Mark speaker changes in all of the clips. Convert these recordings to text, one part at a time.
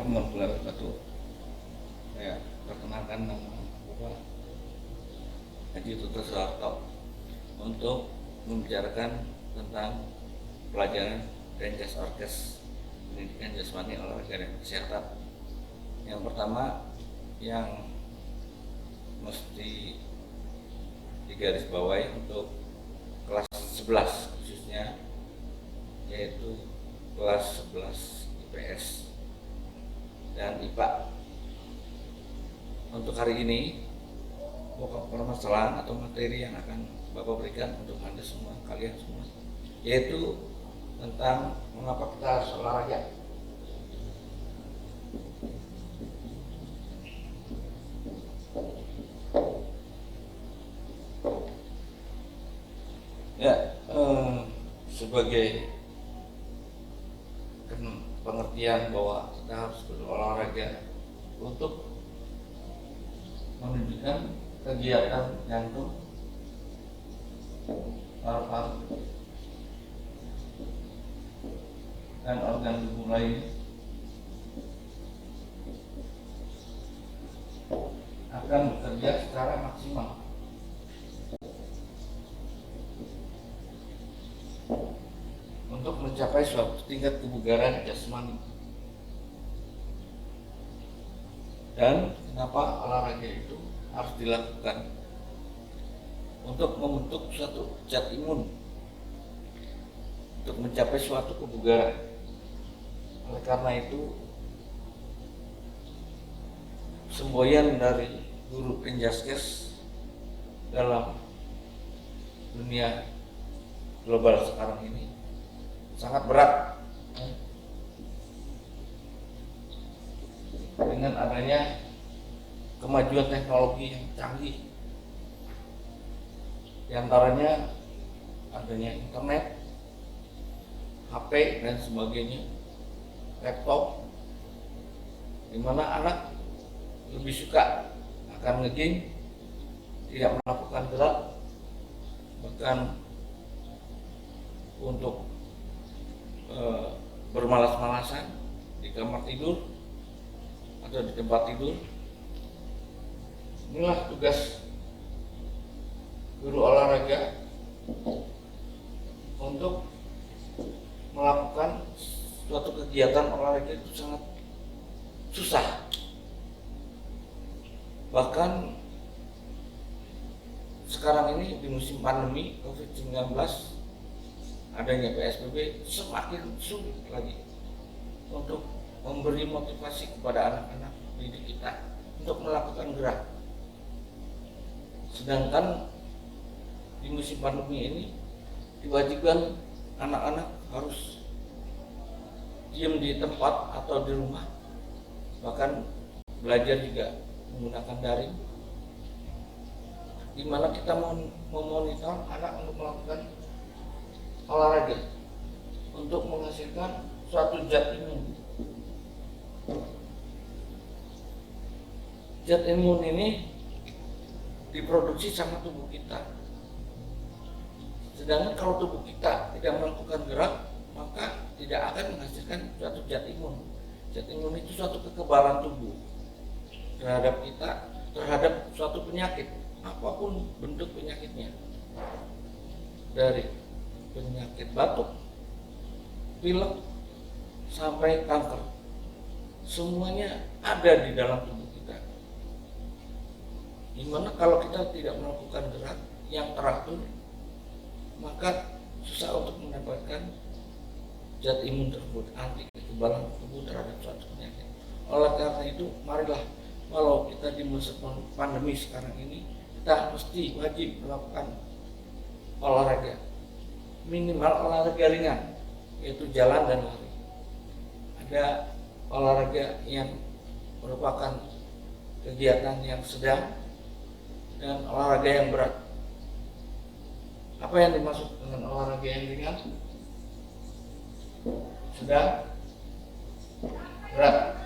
Speaker 1: Assalamualaikum warahmatullahi wabarakatuh. Saya perkenalkan nama Bapak Haji Tutur Soeharto untuk membicarakan tentang pelajaran Rangers Orkes pendidikan jasmani olahraga dan kesehatan. Yang pertama yang mesti digarisbawahi untuk kelas 11 khususnya, yaitu kelas 11 IPS dan IPA. Untuk hari ini pokok permasalahan atau materi yang akan Bapak berikan untuk Anda semua, kalian semua, yaitu tentang mengapa kita harus olahraga. Ya, sebagai pengertian bahwa kita harus berolahraga untuk menunjukkan kegiatan jantung, paru-paru, dan organ tubuh lain akan bekerja secara maksimal. Untuk mencapai suatu tingkat kebugaran jasmani. Dan kenapa olahraga itu harus dilakukan? Untuk membentuk suatu zat imun untuk mencapai suatu kebugaran. Oleh karena itu, semboyan dari guru Penjaskes dalam dunia global sekarang ini sangat berat dengan adanya kemajuan teknologi yang canggih, di antaranya adanya internet, HP dan sebagainya, laptop, di mana anak lebih suka akan nge-game, tidak melakukan gerak, bahkan untuk bermalas-malasan di kamar tidur atau di tempat tidur. Inilah tugas guru olahraga untuk melakukan suatu kegiatan olahraga itu sangat susah. Bahkan sekarang ini di musim pandemi COVID-19, adanya PSBB, semakin sulit lagi untuk memberi motivasi kepada anak-anak didik kita untuk melakukan gerak. Sedangkan di musim pandemi ini diwajibkan anak-anak harus diam di tempat atau di rumah, bahkan belajar juga menggunakan daring, di mana kita memonitor anak untuk melakukan olahraga untuk menghasilkan suatu zat imun. Zat imun ini diproduksi sama tubuh kita. Sedangkan kalau tubuh kita tidak melakukan gerak, maka tidak akan menghasilkan suatu zat imun. Zat imun itu suatu kekebalan tubuh terhadap kita, terhadap suatu penyakit, apapun bentuk penyakitnya, dari penyakit batuk, pilek, sampai kanker, semuanya ada di dalam tubuh kita. Dimana kalau kita tidak melakukan gerak yang teratur, maka susah untuk mendapatkan zat imun tersebut, anti kekebalan tubuh terhadap suatu penyakit. Oleh karena itu, marilah, kalau kita di masa pandemi sekarang ini, kita mesti wajib melakukan olahraga, minimal olahraga ringan, yaitu jalan dan lari. Ada olahraga yang merupakan kegiatan yang sedang dan olahraga yang berat. Apa yang dimaksud dengan olahraga yang ringan? Sedang, berat.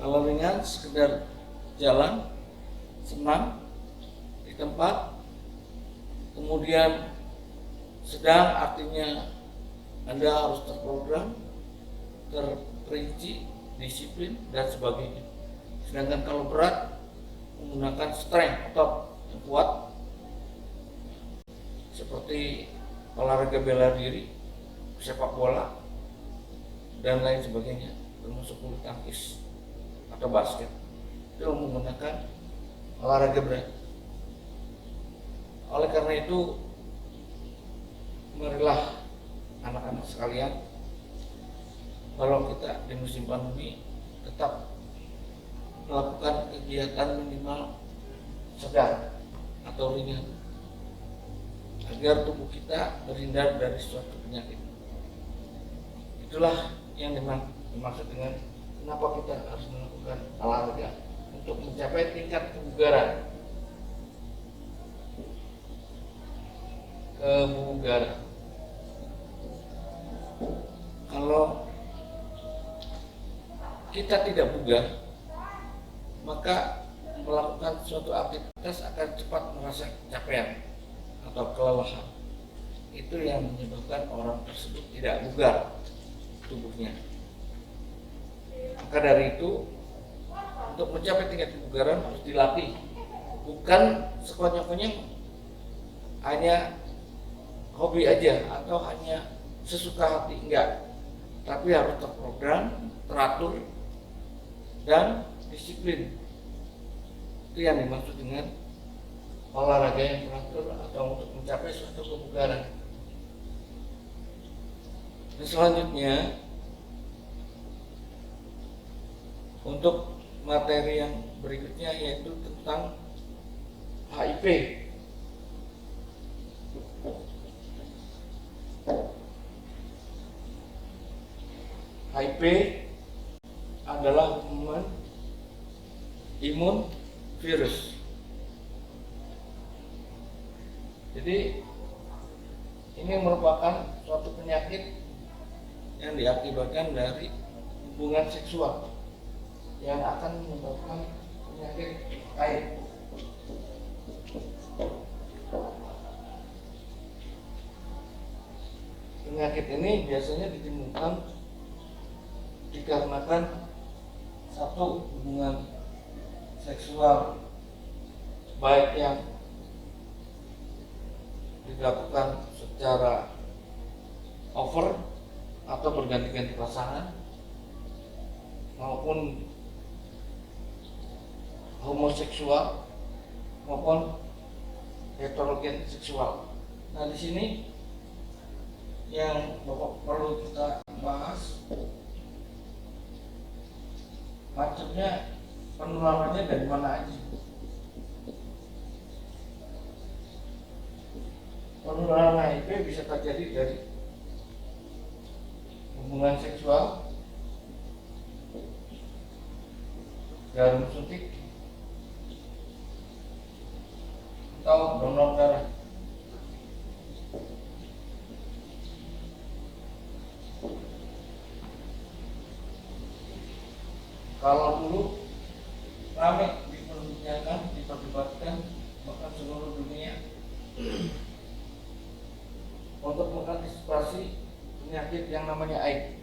Speaker 1: Kalau ringan sekedar jalan, senam di tempat. Kemudian sedang artinya Anda harus terprogram, terperinci, disiplin, dan sebagainya. Sedangkan kalau berat, menggunakan strength otot yang kuat seperti olahraga bela diri, sepak bola, dan lain sebagainya, termasuk bulu tangkis atau basket, itu menggunakan olahraga berat. Oleh karena itu, marilah anak-anak sekalian, kalau kita di musim pandemi tetap melakukan kegiatan minimal sedang atau ringan agar tubuh kita terhindar dari suatu penyakit. Itulah yang dimaksud dengan kenapa kita harus melakukan olahraga untuk mencapai tingkat kebugaran. Kalau kita tidak bugar, maka melakukan suatu aktivitas akan cepat merasa capaian atau kelelahan. Itu yang menyebabkan orang tersebut tidak bugar tubuhnya. Maka dari itu, untuk mencapai tingkat kebugaran harus dilatih, bukan sekonyong-konyong hanya hobi aja atau hanya sesuka hati, enggak, tapi harus terprogram, teratur, dan disiplin. Itu yang dimaksud dengan olahraga yang teratur atau untuk mencapai suatu kebugaran. Dan selanjutnya, untuk materi yang berikutnya yaitu tentang HIV. HIV adalah human imun virus. Jadi ini merupakan suatu penyakit yang diakibatkan dari hubungan seksual yang akan menyebabkan penyakit AIDS. Penyakit ini biasanya ditemukan dikarenakan satu, hubungan seksual baik yang dilakukan secara over atau berganti-ganti pasangan, maupun homoseksual maupun heterogen seksual. Nah, di sini yang Bapak perlu kita bahas, macamnya penularannya dari mana aja. Penularan HIV bisa terjadi dari hubungan seksual, jarum suntik, atau donor darah. Kalau dulu ramai diperbincangkan, diperdebatkan, bahkan seluruh dunia untuk mengantisipasi penyakit yang namanya AIDS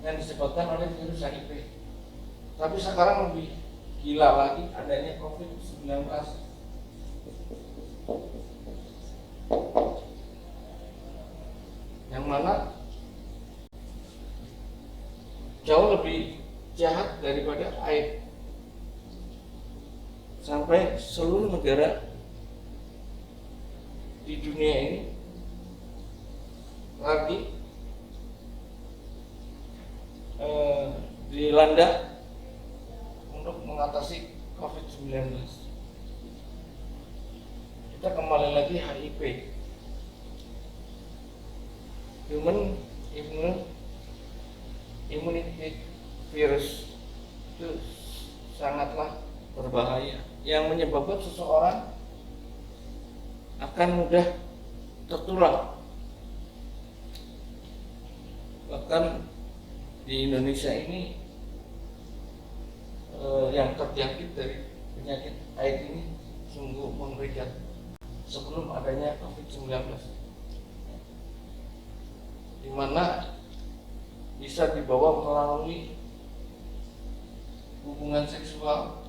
Speaker 1: yang disebabkan oleh virus HIV. Tapi sekarang lebih gila lagi adanya COVID-19. Yang mana jauh lebih jahat daripada AIDS. Sampai seluruh negara di dunia ini lagi dilanda untuk mengatasi COVID-19. Kita kembali lagi HIV, human immunity virus, itu sangatlah berbahaya yang menyebabkan seseorang akan mudah tertular. Bahkan di Indonesia ini yang terjangkit dari penyakit AIDS ini sungguh mengerikan sebelum adanya COVID-19. di mana bisa dibawa melalui hubungan seksual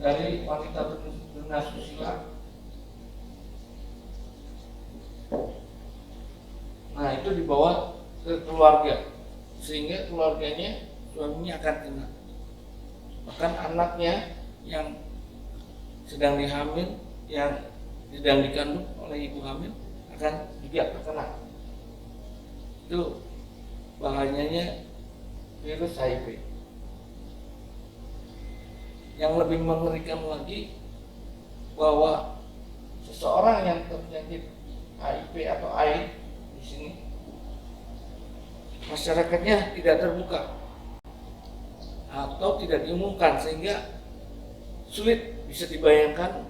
Speaker 1: dari wanita bernasusila. Nah, itu dibawa ke keluarga, sehingga keluarganya, suaminya akan kena. Bahkan anaknya yang sedang dihamil, yang sedang dikandung oleh ibu hamil akan juga terkena. Itu bahayanya virus HIV. Yang lebih mengerikan lagi, bahwa seseorang yang terjangkit HIV atau AIDS di sini, masyarakatnya tidak terbuka atau tidak diumumkan, sehingga sulit bisa dibayangkan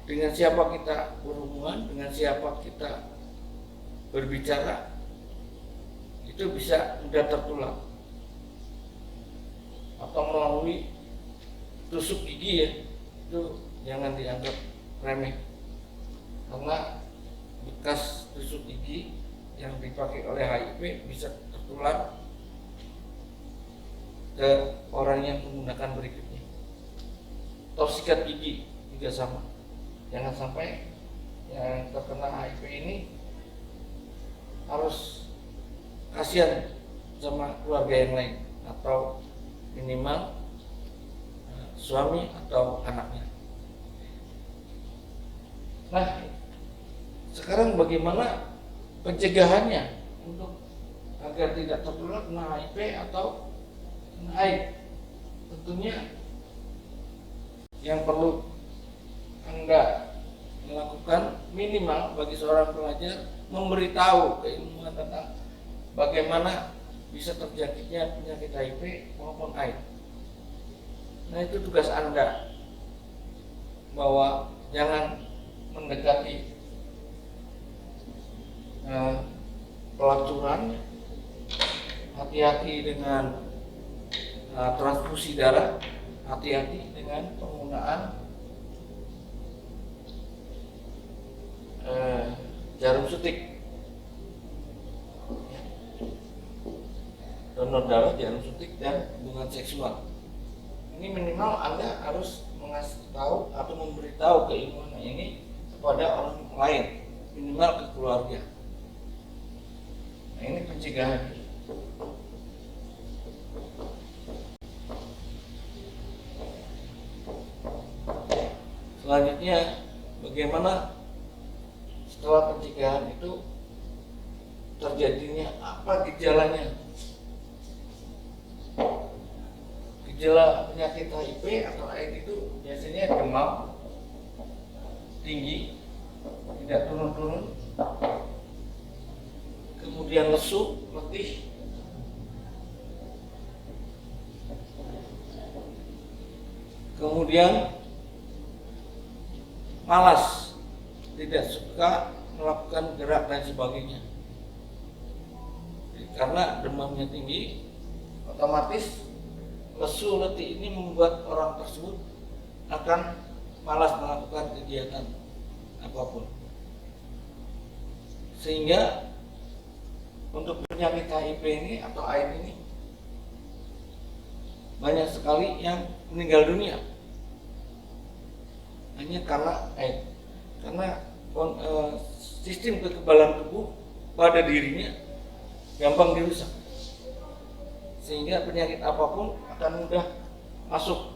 Speaker 1: dengan siapa kita berhubungan, dengan siapa kita berbicara, itu bisa mudah tertular. Atau melalui tusuk gigi, ya, itu jangan dianggap remeh, karena bekas tusuk gigi yang dipakai oleh HIV bisa tertular ke orang yang menggunakan berikutnya. Atau sikat gigi juga sama. Jangan sampai yang terkena HIV ini harus kasihan sama keluarga yang lain, atau minimal suami atau anaknya. Nah, sekarang bagaimana pencegahannya untuk agar tidak tertular kena HIV atau kena AIDS? Tentunya yang perlu Anda melakukan, minimal bagi seorang pelajar, memberitahu keilmuan tentang bagaimana bisa terjangkitnya penyakit HIV maupun AIDS. Nah, itu tugas Anda, bahwa jangan mendekati pelacuran, hati-hati dengan transfusi darah, hati-hati dengan penggunaan jarum suntik, donor darah, jarum suntik, dan hubungan seksual. Ini minimal Anda harus mengasih tahu atau memberitahu keilmuan ini kepada orang lain, minimal ke keluarga. Nah, ini pencegahan. Selanjutnya, bagaimana setelah pencegahan itu terjadinya, apa gejalanya? Gejala penyakit HIV atau AIDS itu biasanya demam tinggi, tidak turun-turun, kemudian lesu, letih, kemudian malas, tidak suka melakukan gerak dan sebagainya. Karena demamnya tinggi, otomatis lesu, letih ini membuat orang tersebut akan malas melakukan kegiatan apapun. Sehingga untuk penyakit HIV ini atau AIDS ini banyak sekali yang meninggal dunia hanya karena AIDS. Karena sistem kekebalan tubuh pada dirinya gampang dirusak, sehingga penyakit apapun akan mudah masuk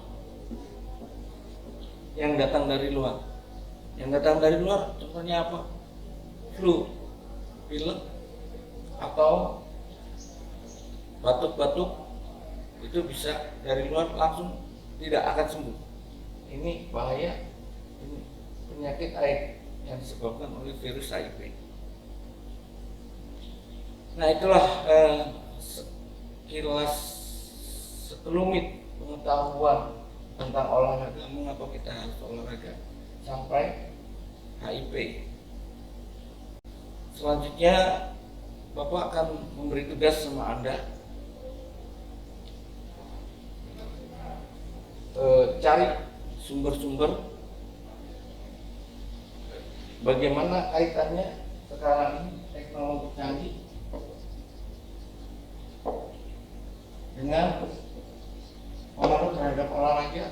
Speaker 1: yang datang dari luar. Yang datang dari luar contohnya apa? Flu, pilek, atau batuk-batuk, itu bisa dari luar langsung tidak akan sembuh. Ini bahaya, ini penyakit AIDS yang disebabkan oleh virus HIV. Nah, itulah sekilas sekelumit pengetahuan tentang olahraga, mengapa kita harus olahraga sampai HIV. Selanjutnya Bapak akan memberi tugas sama Anda, cari sumber-sumber bagaimana kaitannya sekarang ini teknologi canggih dengan pengaruh terhadap olahraga?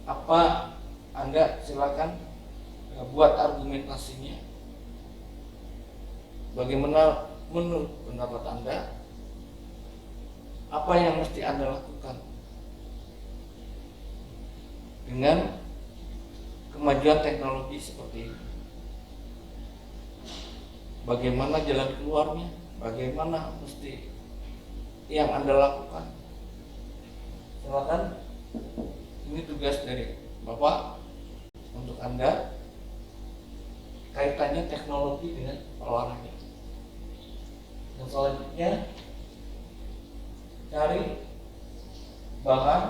Speaker 1: Apa Anda silakan buat argumentasinya. Bagaimana menurut pendapat Anda? Apa yang mesti Anda lakukan dengan kemajuan teknologi seperti ini? Bagaimana jalan keluarnya? Bagaimana mesti yang Anda lakukan? Silakan, ini tugas dari Bapak untuk Anda, kaitannya teknologi dengan olahraga. Dan selanjutnya, cari bahan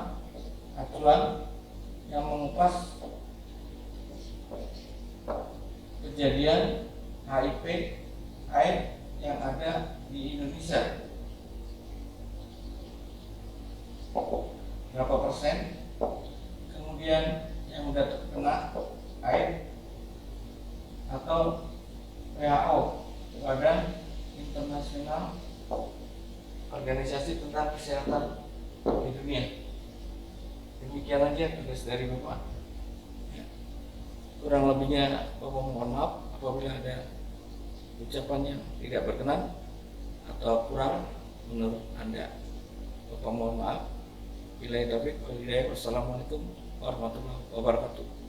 Speaker 1: acuan yang mengupas kejadian HIV AIDS yang ada di Indonesia. Berapa persen? Kemudian yang sudah terkena AIDS atau WHO, Badan Internasional Organisasi tentang Kesehatan di Dunia. Demikian aja tugas dari Bapak. Kurang lebihnya Bapak mohon maaf apabila ada ucapan yang tidak berkenan atau kurang menurut Anda. Bapak mohon maaf. Wassalamualaikum warahmatullahi wabarakatuh.